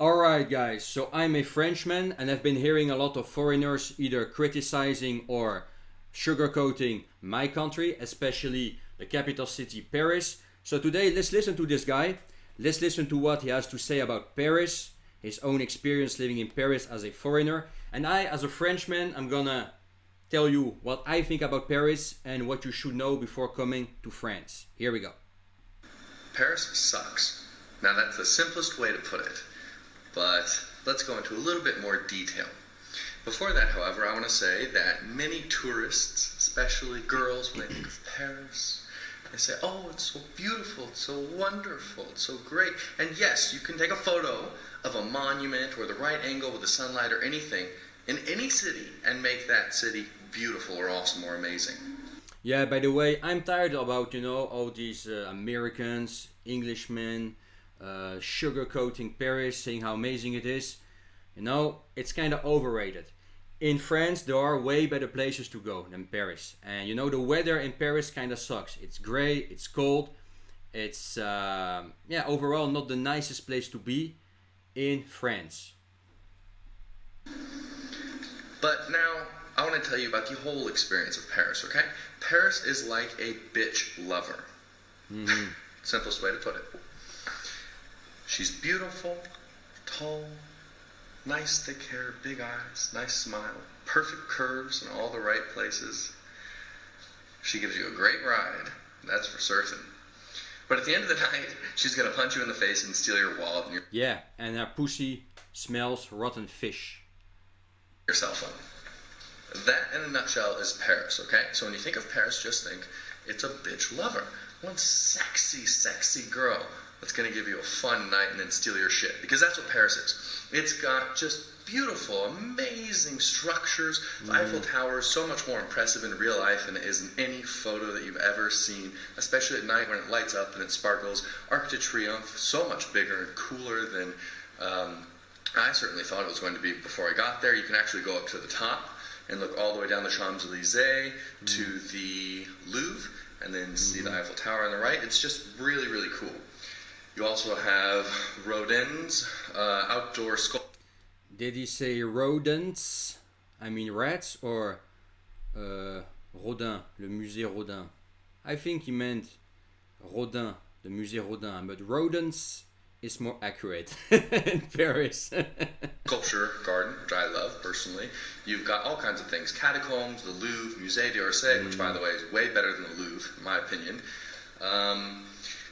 Alright guys, so I'm a Frenchman and I've been hearing a lot of foreigners either criticizing or sugarcoating my country, especially the capital city Paris. So today let's listen to this guy. Let's listen to what he has to say about Paris, his own experience living in Paris as a foreigner. And I, as a Frenchman, I'm gonna tell you what I think about Paris and what you should know before coming to France. Here we go. Paris sucks. Now that's the simplest way to put it. But let's go into a little bit more detail. Before that, however, I want to say that many tourists, especially girls, when they think of Paris, they say, oh, it's so beautiful, it's so wonderful, it's so great. And yes, you can take a photo of a monument or the right angle with the sunlight or anything in any city and make that city beautiful or awesome or amazing. Yeah, by the way, I'm tired about, all these Americans, Englishmen, sugarcoating Paris, saying how amazing it is. It's kind of overrated. In France, there are way better places to go than Paris. And the weather in Paris kind of sucks. It's gray, it's cold. It's, overall not the nicest place to be in France. But now, I want to tell you about the whole experience of Paris, okay? Paris is like a bitch lover. Mm-hmm. Simplest way to put it. She's beautiful, tall, nice thick hair, big eyes, nice smile, perfect curves in all the right places. She gives you a great ride, that's for certain. But at the end of the night, she's going to punch you in the face and steal your wallet and and her pussy smells rotten fish. Your cell phone. That, in a nutshell, is Paris, okay? So when you think of Paris, just think, it's a bitch lover. One sexy, sexy girl that's going to give you a fun night and then steal your shit. Because that's what Paris is. It's got just beautiful, amazing structures. The Eiffel Tower is so much more impressive in real life than it is in any photo that you've ever seen, especially at night when it lights up and it sparkles. Arc de Triomphe, so much bigger and cooler than I certainly thought it was going to be before I got there. You can actually go up to the top and look all the way down the Champs-Élysées to the Louvre and then see the Eiffel Tower on the right. It's just really, really cool. You also have Rodin's outdoor sculpture. Did he say rodents? I mean rats, or Rodin, le musée Rodin? I think he meant Rodin, the musée Rodin, but rodents is more accurate in Paris. Sculpture garden, which I love personally. You've got all kinds of things. Catacombs, the Louvre, Musée d'Orsay, which by the way is way better than the Louvre, in my opinion.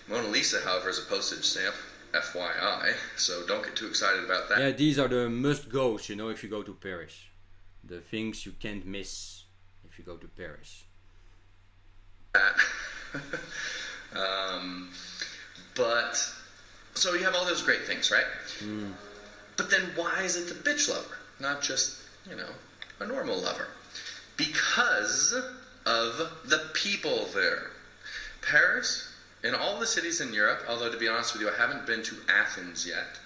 Mona Lisa, however, is a postage stamp, FYI, so don't get too excited about that. Yeah, these are the must-goes, if you go to Paris. The things you can't miss if you go to Paris. So you have all those great things, right? But then why is it the bitch lover, not just, a normal lover? Because of the people there. Paris, in all the cities in Europe, although to be honest with you, I haven't been to Athens yet.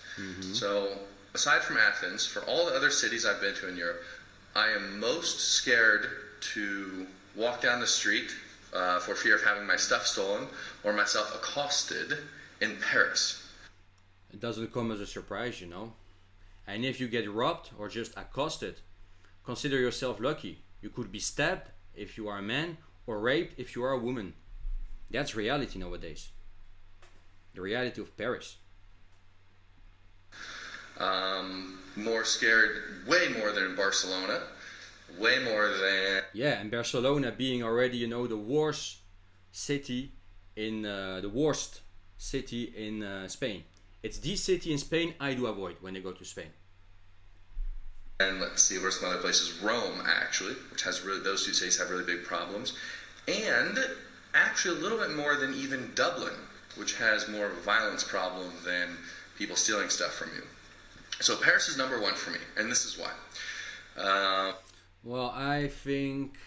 So aside from Athens, for all the other cities I've been to in Europe, I am most scared to walk down the street for fear of having my stuff stolen or myself accosted in Paris. It doesn't come as a surprise, And if you get robbed or just accosted, consider yourself lucky. You could be stabbed if you are a man or raped if you are a woman. That's reality nowadays. The reality of Paris. More scared, way more than in Barcelona. Way more than... Yeah, and Barcelona being already, the worst city in Spain. It's the city in Spain I do avoid when I go to Spain. And let's see, where's some other places? Rome, actually, which has really, those two cities have really big problems. And actually a little bit more than even Dublin, which has more of a violence problem than people stealing stuff from you. So Paris is number one for me, and this is why. Well, I think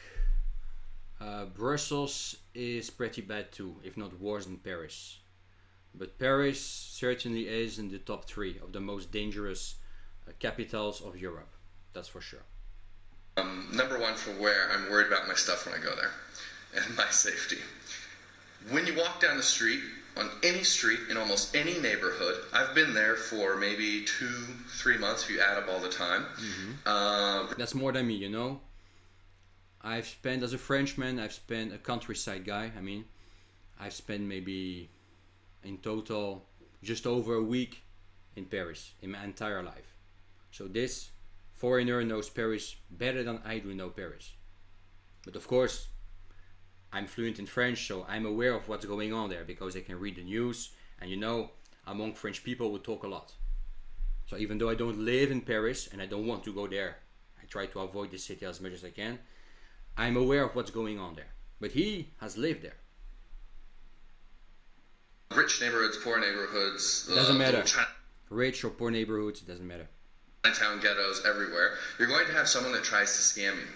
Brussels is pretty bad too, if not worse than Paris. But Paris certainly is in the top 3 of the most dangerous capitals of Europe. That's for sure. Number one for where I'm worried about my stuff when I go there and my safety. When you walk down the street, on any street in almost any neighborhood. I've been there for maybe 2-3 months if you add up all the time. That's more than me, you know. I've spent, as a Frenchman, I've spent a countryside guy. I mean, I've spent maybe in total just over a week in Paris in my entire life. So this foreigner knows Paris better than I do know Paris. But of course, I'm fluent in French, so I'm aware of what's going on there because I can read the news, and you know, among French people we talk a lot. So even though I don't live in Paris and I don't want to go there, I try to avoid the city as much as I can, I'm aware of what's going on there. But he has lived there. Rich neighborhoods, poor neighborhoods. Doesn't matter. Rich or poor neighborhoods, it doesn't matter. Chinatown ghettos everywhere. You're going to have someone that tries to scam you.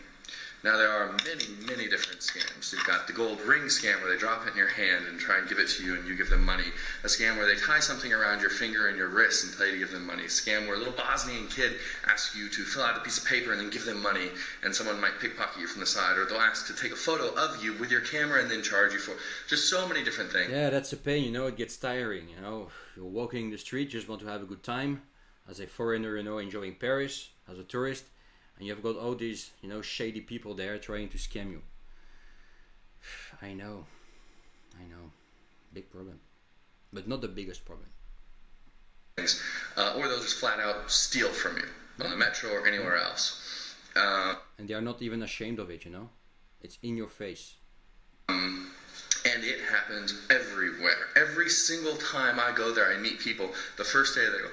Now, there are many, many different scams. You've got the gold ring scam where they drop it in your hand and try and give it to you and you give them money. A scam where they tie something around your finger and your wrist and tell you to give them money. A scam where a little Bosnian kid asks you to fill out a piece of paper and then give them money, and someone might pickpocket you from the side, or they'll ask to take a photo of you with your camera and then charge you for just so many different things. Yeah, that's a pain, you know, it gets tiring, you know. You're walking the street, just want to have a good time. As a foreigner, you know, enjoying Paris, as a tourist. And you've got all these, you know, shady people there trying to scam you. I know. Big problem. But not the biggest problem. Or they'll just flat out steal from you on the metro or anywhere else. And they are not even ashamed of it, you know. It's in your face. And it happens everywhere. Every single time I go there, I meet people. The first day they go,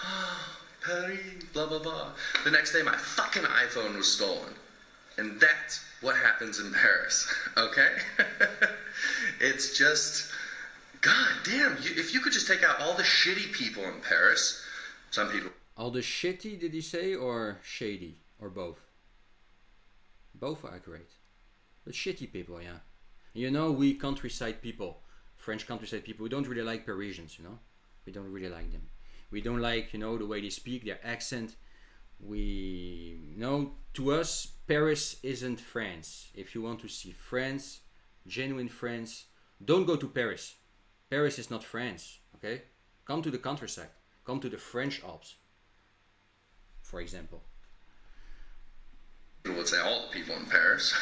oh, Paris, blah, blah, blah. The next day, my fucking iPhone was stolen. And that's what happens in Paris, okay? It's just, god damn, if you could just take out all the shitty people in Paris, some people... All the shitty, did he say, or shady, or both? Both are accurate. But shitty people, yeah. You know, we countryside people, French countryside people, we don't really like Parisians, you know? We don't really like them. We don't like, you know, the way they speak, their accent. We know, to us, Paris isn't France. If you want to see France, genuine France, don't go to Paris. Paris is not France, okay? Come to the countryside. Come to the French Alps, for example. I would say all the people in Paris,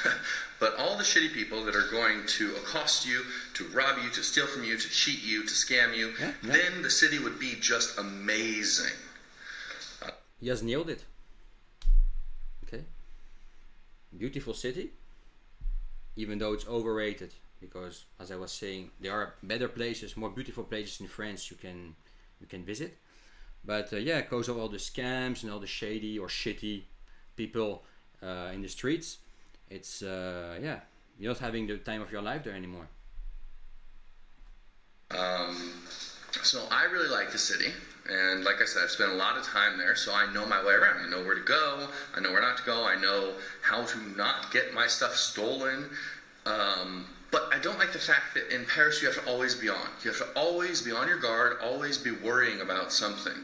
but all the shitty people that are going to accost you, to rob you, to steal from you, to cheat you, to scam you, then the city would be just amazing. He has nailed it. Okay. Beautiful city, even though it's overrated, because as I was saying, there are better places, more beautiful places in France you can visit. But yeah, because of all the scams and all the shady or shitty people in the streets, it's yeah, you're not having the time of your life there anymore. So I really like the city, and like I said, I've spent a lot of time there, so I know my way around. I know where to go, I know where not to go, I know how to not get my stuff stolen. But I don't like the fact that in Paris you have to always be on. You have to always be on your guard, always be worrying about something.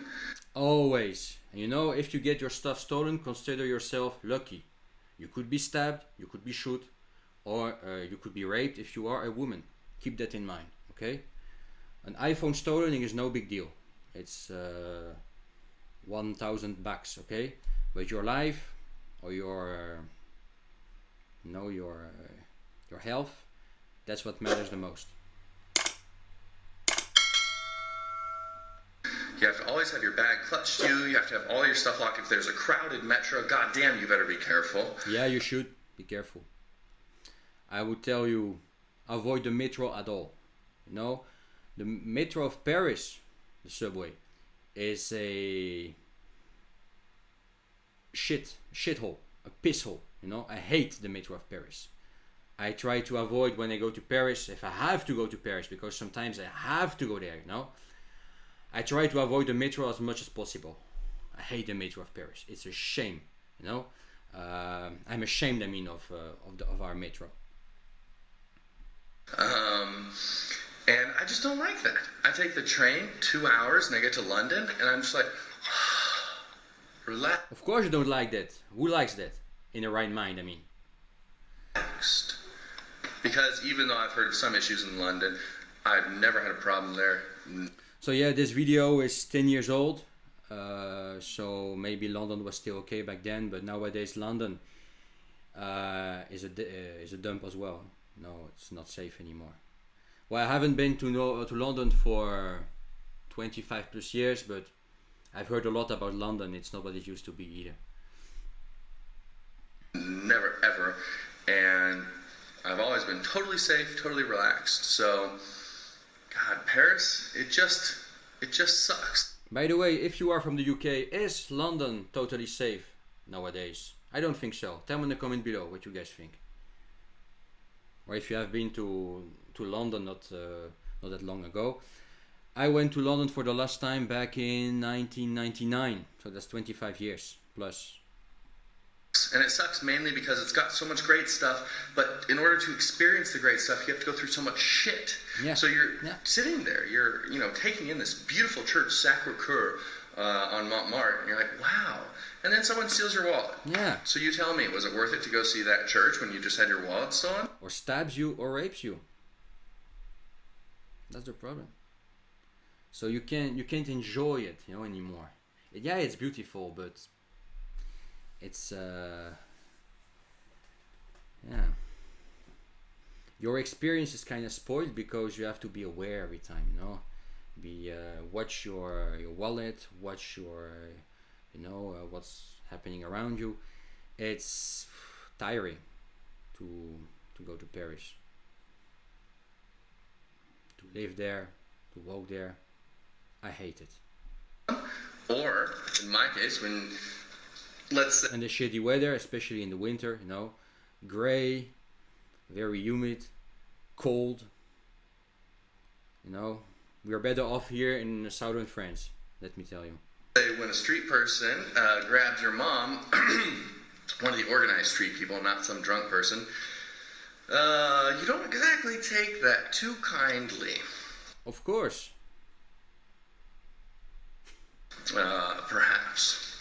Always. And you know, if you get your stuff stolen, consider yourself lucky. You could be stabbed, you could be shot, or you could be raped if you are a woman. Keep that in mind, okay? An iPhone stolen is no big deal. It's 1,000 bucks, okay? But your life or your your health, that's what matters the most. You have to always have your bag clutched to you. You have to have all your stuff locked. If there's a crowded metro, goddamn, you better be careful. Yeah, you should be careful. I would tell you, avoid the metro at all. You know, the metro of Paris, the subway, is a shithole, a pisshole. You know, I hate the metro of Paris. I try to avoid when I go to Paris, if I have to go to Paris, because sometimes I have to go there, you know. I try to avoid the metro as much as possible. I hate the metro of Paris. It's a shame, you know. I'm ashamed, I mean, of our metro. And I just don't like that. I take the train 2 hours and I get to London and I'm just like, relax. Of course you don't like that. Who likes that? In the right mind, I mean. Because even though I've heard of some issues in London, I've never had a problem there. So yeah, this video is 10 years old. So maybe London was still okay back then, but nowadays London is a dump as well. No, it's not safe anymore. Well, I haven't been to London for 25 plus years, but I've heard a lot about London. It's not what it used to be either. Never ever. And I've always been totally safe, totally relaxed. So, God, Paris, it just sucks. By the way, if you are from the UK, is London totally safe nowadays? I don't think so. Tell me in the comment below what you guys think. Or if you have been to London not that long ago. I went to London for the last time back in 1999, so that's 25 years plus. And it sucks mainly because it's got so much great stuff, but in order to experience the great stuff, you have to go through so much shit. Yeah. So you're sitting there, you're taking in this beautiful church, Sacre-Cœur, on Montmartre, and you're like, wow. And then someone steals your wallet. Yeah. So you tell me, was it worth it to go see that church when you just had your wallet stolen? Or stabs you or rapes you. That's the problem. So you can't enjoy it, anymore. Yeah, it's beautiful, but it's your experience is kind of spoiled because you have to be aware every time, watch your wallet, watch your what's happening around you. It's tiring to go to Paris, to live there, to walk there. I hate it. Or in my case, when let's say, and the shitty weather, especially in the winter, gray, very humid, cold. We are better off here in southern France, let me tell you. When a street person grabs your mom, one of the organized street people, not some drunk person, you don't exactly take that too kindly. Of course. Perhaps.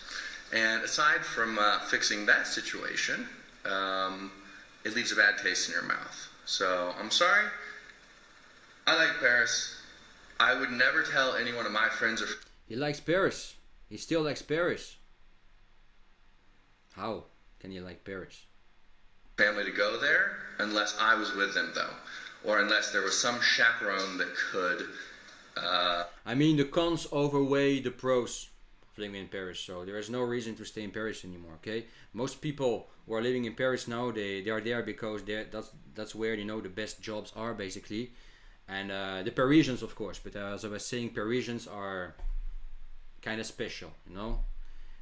And aside from fixing that situation, it leaves a bad taste in your mouth. So, I'm sorry. I like Paris. I would never tell any one of my friends or... He likes Paris. He still likes Paris. How can he like Paris? Family to go there, unless I was with them, though. Or unless there was some chaperone that could... I mean, the cons outweigh the pros of living in Paris, so there is no reason to stay in Paris anymore, okay? Most people who are living in Paris now, they are there because that's where, the best jobs are, basically. And the Parisians, of course, but as I was saying, Parisians are kind of special,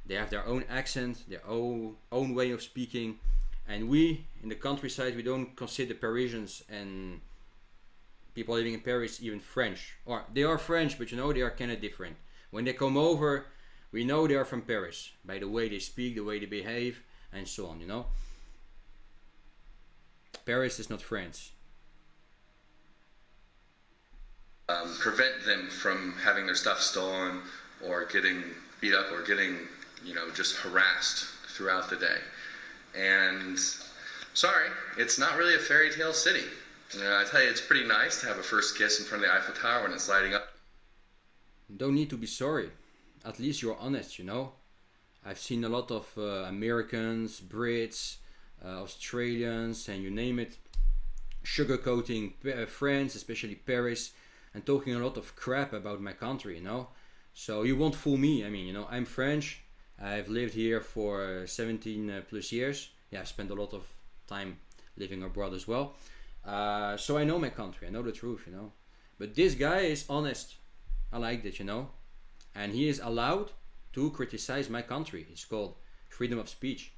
They have their own accent, their own way of speaking, and we, in the countryside, we don't consider Parisians and people living in Paris even French. Or they are French, but they are kind of different. When they come over, we know they are from Paris by the way they speak, the way they behave, and so on, Paris is not France. Prevent them from having their stuff stolen or getting beat up or getting, just harassed throughout the day. And sorry, it's not really a fairy tale city. I tell you, it's pretty nice to have a first kiss in front of the Eiffel Tower when it's lighting up. Don't need to be sorry. At least you're honest, I've seen a lot of Americans, Brits, Australians, and you name it, sugarcoating France, especially Paris, and talking a lot of crap about my country, So you won't fool me. I mean, I'm French. I've lived here for 17 plus years. Yeah, I've spent a lot of time living abroad as well. So I know my country, I know the truth, But this guy is honest. I like that, And he is allowed to criticize my country. It's called freedom of speech.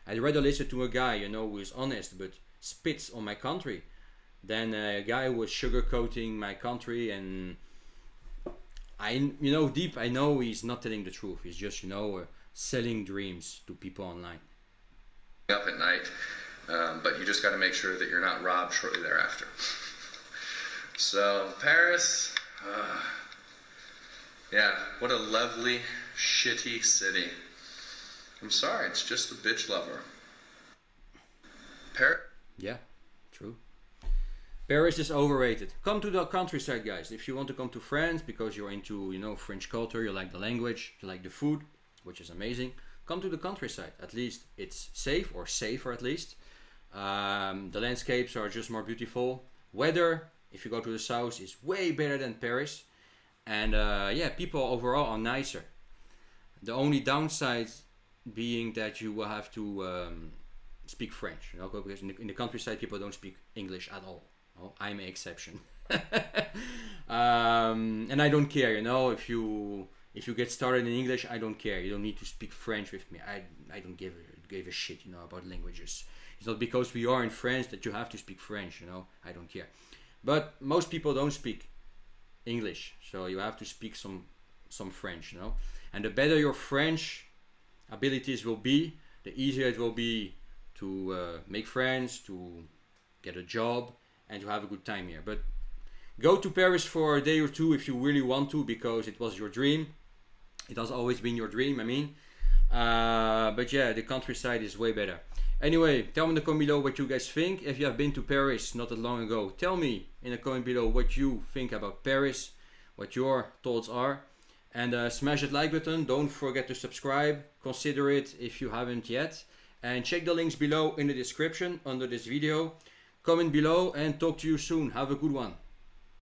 I'd rather listen to a guy, who is honest but spits on my country than a guy who is sugarcoating my country. And deep I know he's not telling the truth. He's just, selling dreams to people online. Up at night. But you just got to make sure that you're not robbed shortly thereafter. So, Paris, yeah, what a lovely, shitty city. I'm sorry, it's just a bitch lover. Paris? Yeah, true. Paris is overrated. Come to the countryside, guys. If you want to come to France because you're into, French culture, you like the language, you like the food, which is amazing. Come to the countryside. At least it's safe, or safer at least. The landscapes are just more beautiful. Weather, if you go to the south, is way better than Paris. And people overall are nicer. The only downside being that you will have to speak French, because in the countryside people don't speak English at all. Oh, I'm an exception. And I don't care, if you get started in English, I don't care. You don't need to speak French with me. I don't give a shit, about languages. It's not because we are in France that you have to speak French, I don't care. But most people don't speak English, so you have to speak some French, And the better your French abilities will be, the easier it will be to make friends, to get a job, and to have a good time here. But go to Paris for a day or two if you really want to, because it was your dream. It has always been your dream, I mean. But yeah, the countryside is way better. Anyway, tell me in the comment below what you guys think. If you have been to Paris not that long ago, tell me in the comment below what you think about Paris, what your thoughts are. And smash that like button. Don't forget to subscribe. Consider it if you haven't yet. And check the links below in the description under this video. Comment below and talk to you soon. Have a good one.